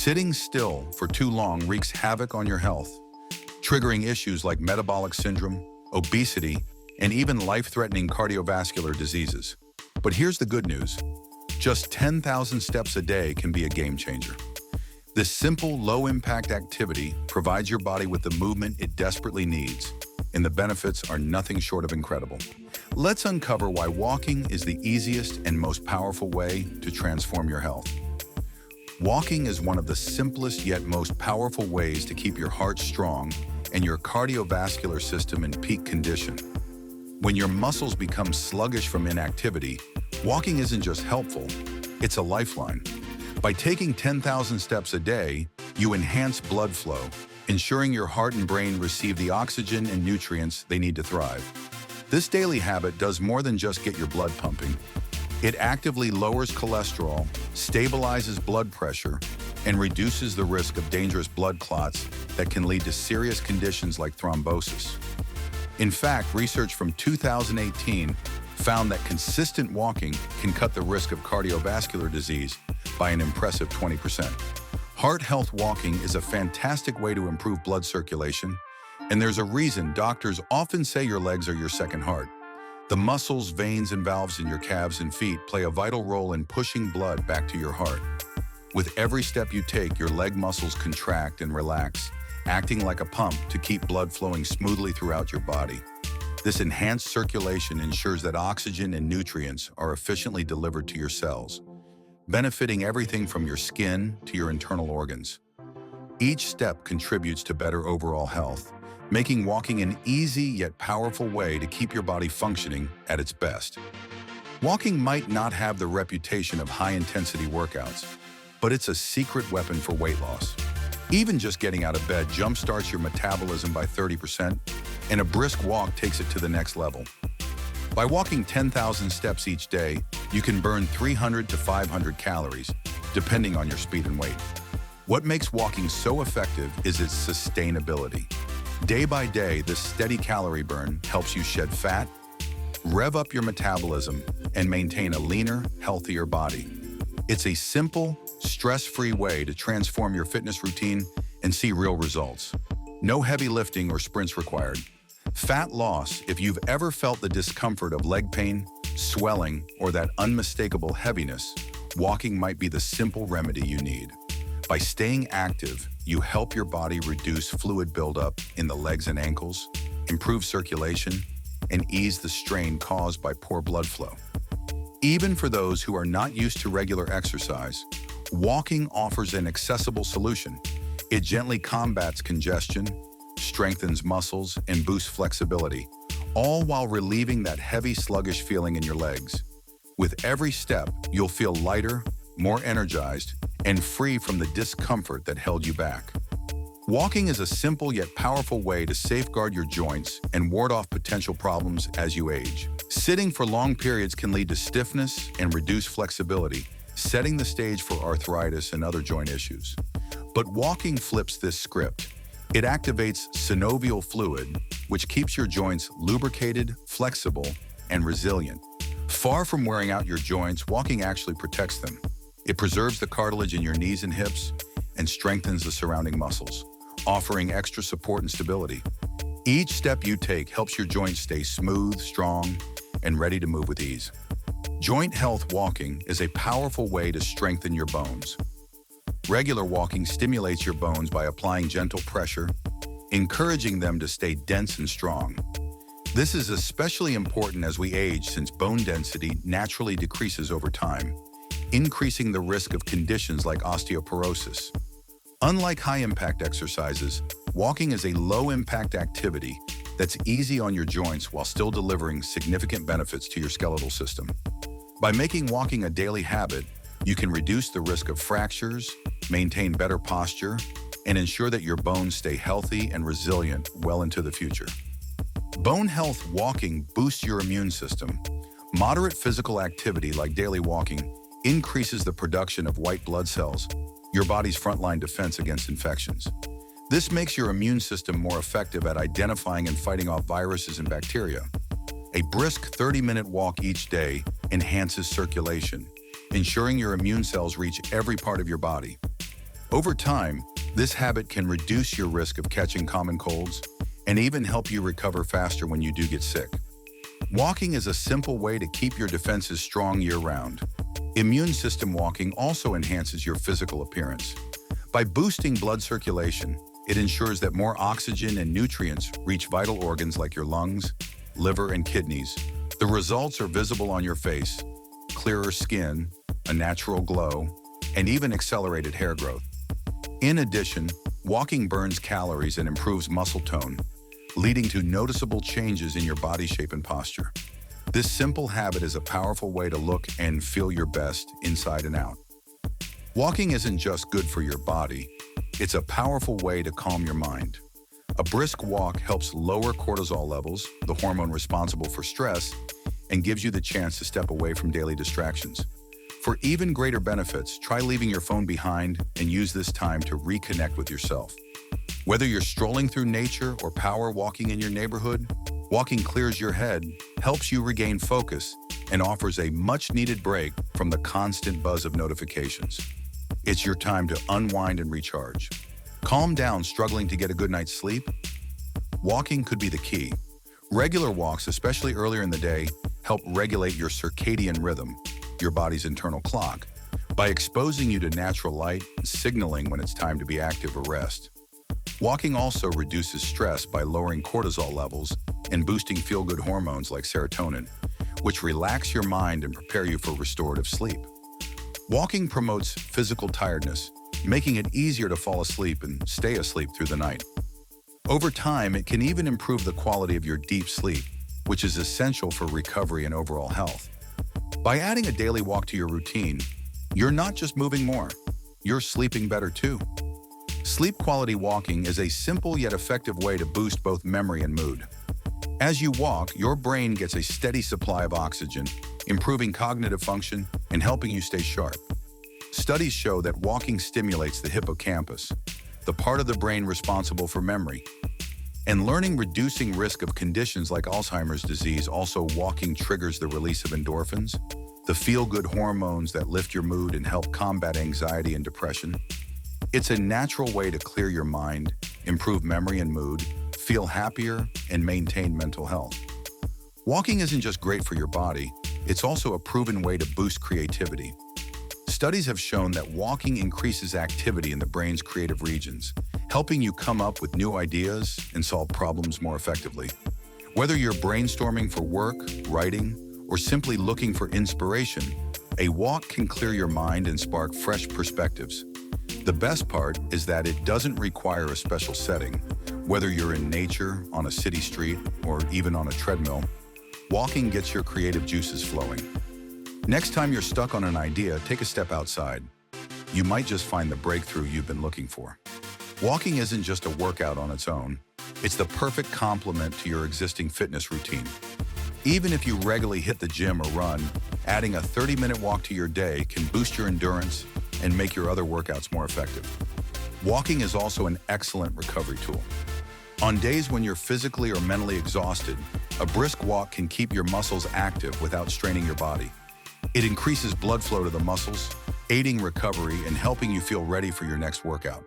Sitting still for too long wreaks havoc on your health, triggering issues like metabolic syndrome, obesity, and even life-threatening cardiovascular diseases. But here's the good news. Just 10,000 steps a day can be a game changer. This simple, low-impact activity provides your body with the movement it desperately needs, and the benefits are nothing short of incredible. Let's uncover why walking is the easiest and most powerful way to transform your health. Walking is one of the simplest yet most powerful ways to keep your heart strong and your cardiovascular system in peak condition. When your muscles become sluggish from inactivity, walking isn't just helpful, it's a lifeline. By taking 10,000 steps a day, you enhance blood flow, ensuring your heart and brain receive the oxygen and nutrients they need to thrive. This daily habit does more than just get your blood pumping. It actively lowers cholesterol, stabilizes blood pressure, and reduces the risk of dangerous blood clots that can lead to serious conditions like thrombosis. In fact, research from 2018 found that consistent walking can cut the risk of cardiovascular disease by an impressive 20%. Heart health walking is a fantastic way to improve blood circulation, and there's a reason doctors often say your legs are your second heart. The muscles, veins, and valves in your calves and feet play a vital role in pushing blood back to your heart. With every step you take, your leg muscles contract and relax, acting like a pump to keep blood flowing smoothly throughout your body. This enhanced circulation ensures that oxygen and nutrients are efficiently delivered to your cells, benefiting everything from your skin to your internal organs. Each step contributes to better overall health, making walking an easy yet powerful way to keep your body functioning at its best. Walking might not have the reputation of high-intensity workouts, but it's a secret weapon for weight loss. Even just getting out of bed jumpstarts your metabolism by 30%, and a brisk walk takes it to the next level. By walking 10,000 steps each day, you can burn 300 to 500 calories, depending on your speed and weight. What makes walking so effective is its sustainability. Day by day, this steady calorie burn helps you shed fat, rev up your metabolism, and maintain a leaner, healthier body. It's a simple, stress-free way to transform your fitness routine and see real results. No heavy lifting or sprints required. Fat loss, if you've ever felt the discomfort of leg pain, swelling, or that unmistakable heaviness, walking might be the simple remedy you need. By staying active, you help your body reduce fluid buildup in the legs and ankles, improve circulation, and ease the strain caused by poor blood flow. Even for those who are not used to regular exercise, walking offers an accessible solution. It gently combats congestion, strengthens muscles, and boosts flexibility, all while relieving that heavy, sluggish feeling in your legs. With every step, you'll feel lighter, more energized, and free from the discomfort that held you back. Walking is a simple yet powerful way to safeguard your joints and ward off potential problems as you age. Sitting for long periods can lead to stiffness and reduced flexibility, setting the stage for arthritis and other joint issues. But walking flips this script. It activates synovial fluid, which keeps your joints lubricated, flexible, and resilient. Far from wearing out your joints, walking actually protects them. It preserves the cartilage in your knees and hips and strengthens the surrounding muscles, offering extra support and stability. Each step you take helps your joints stay smooth, strong, and ready to move with ease. Joint health walking is a powerful way to strengthen your bones. Regular walking stimulates your bones by applying gentle pressure, encouraging them to stay dense and strong. This is especially important as we age since bone density naturally decreases over time, increasing the risk of conditions like osteoporosis. Unlike high-impact exercises, walking is a low-impact activity that's easy on your joints while still delivering significant benefits to your skeletal system. By making walking a daily habit, you can reduce the risk of fractures, maintain better posture, and ensure that your bones stay healthy and resilient well into the future. Bone health walking boosts your immune system. Moderate physical activity like daily walking increases the production of white blood cells, your body's frontline defense against infections. This makes your immune system more effective at identifying and fighting off viruses and bacteria. A brisk 30-minute walk each day enhances circulation, ensuring your immune cells reach every part of your body. Over time, this habit can reduce your risk of catching common colds and even help you recover faster when you do get sick. Walking is a simple way to keep your defenses strong year-round. Immune system walking also enhances your physical appearance. By boosting blood circulation, it ensures that more oxygen and nutrients reach vital organs like your lungs, liver, and kidneys. The results are visible on your face: clearer skin, a natural glow, and even accelerated hair growth. In addition, walking burns calories and improves muscle tone, leading to noticeable changes in your body shape and posture. This simple habit is a powerful way to look and feel your best inside and out. Walking isn't just good for your body, it's a powerful way to calm your mind. A brisk walk helps lower cortisol levels, the hormone responsible for stress, and gives you the chance to step away from daily distractions. For even greater benefits, try leaving your phone behind and use this time to reconnect with yourself. Whether you're strolling through nature or power walking in your neighborhood, walking clears your head, helps you regain focus, and offers a much-needed break from the constant buzz of notifications. It's your time to unwind and recharge. Calm down, struggling to get a good night's sleep? Walking could be the key. Regular walks, especially earlier in the day, help regulate your circadian rhythm, your body's internal clock, by exposing you to natural light and signaling when it's time to be active or rest. Walking also reduces stress by lowering cortisol levels and boosting feel-good hormones like serotonin, which relax your mind and prepare you for restorative sleep. Walking promotes physical tiredness, making it easier to fall asleep and stay asleep through the night. Over time, it can even improve the quality of your deep sleep, which is essential for recovery and overall health. By adding a daily walk to your routine, you're not just moving more, you're sleeping better too. Sleep quality walking is a simple yet effective way to boost both memory and mood. As you walk, your brain gets a steady supply of oxygen, improving cognitive function and helping you stay sharp. Studies show that walking stimulates the hippocampus, the part of the brain responsible for memory and learning, reducing risk of conditions like Alzheimer's disease. Also, walking triggers the release of endorphins, the feel-good hormones that lift your mood and help combat anxiety and depression. It's a natural way to clear your mind, improve memory and mood, feel happier, and maintain mental health. Walking isn't just great for your body, it's also a proven way to boost creativity. Studies have shown that walking increases activity in the brain's creative regions, helping you come up with new ideas and solve problems more effectively. Whether you're brainstorming for work, writing, or simply looking for inspiration, a walk can clear your mind and spark fresh perspectives. The best part is that it doesn't require a special setting. Whether you're in nature, on a city street, or even on a treadmill, walking gets your creative juices flowing. Next time you're stuck on an idea, take a step outside. You might just find the breakthrough you've been looking for. Walking isn't just a workout on its own. It's the perfect complement to your existing fitness routine. Even if you regularly hit the gym or run, adding a 30-minute walk to your day can boost your endurance and make your other workouts more effective. Walking is also an excellent recovery tool. On days when you're physically or mentally exhausted, a brisk walk can keep your muscles active without straining your body. It increases blood flow to the muscles, aiding recovery and helping you feel ready for your next workout.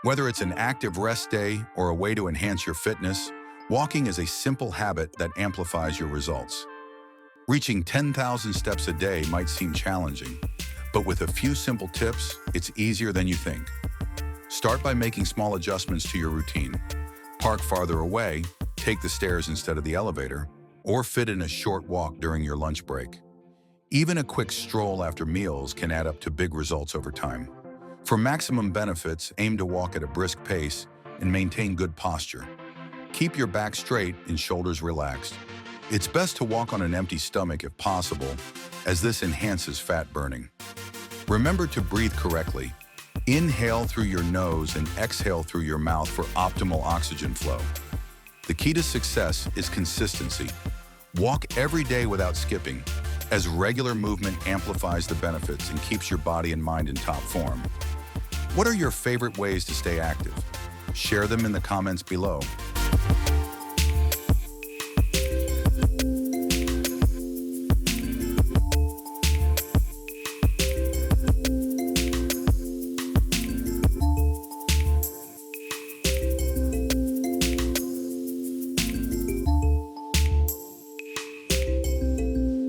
Whether it's an active rest day or a way to enhance your fitness, walking is a simple habit that amplifies your results. Reaching 10,000 steps a day might seem challenging, but with a few simple tips, it's easier than you think. Start by making small adjustments to your routine. Park farther away, take the stairs instead of the elevator, or fit in a short walk during your lunch break. Even a quick stroll after meals can add up to big results over time. For maximum benefits, aim to walk at a brisk pace and maintain good posture. Keep your back straight and shoulders relaxed. It's best to walk on an empty stomach if possible, as this enhances fat burning. Remember to breathe correctly. Inhale through your nose and exhale through your mouth for optimal oxygen flow. The key to success is consistency. Walk every day without skipping, as regular movement amplifies the benefits and keeps your body and mind in top form. What are your favorite ways to stay active? Share them in the comments below.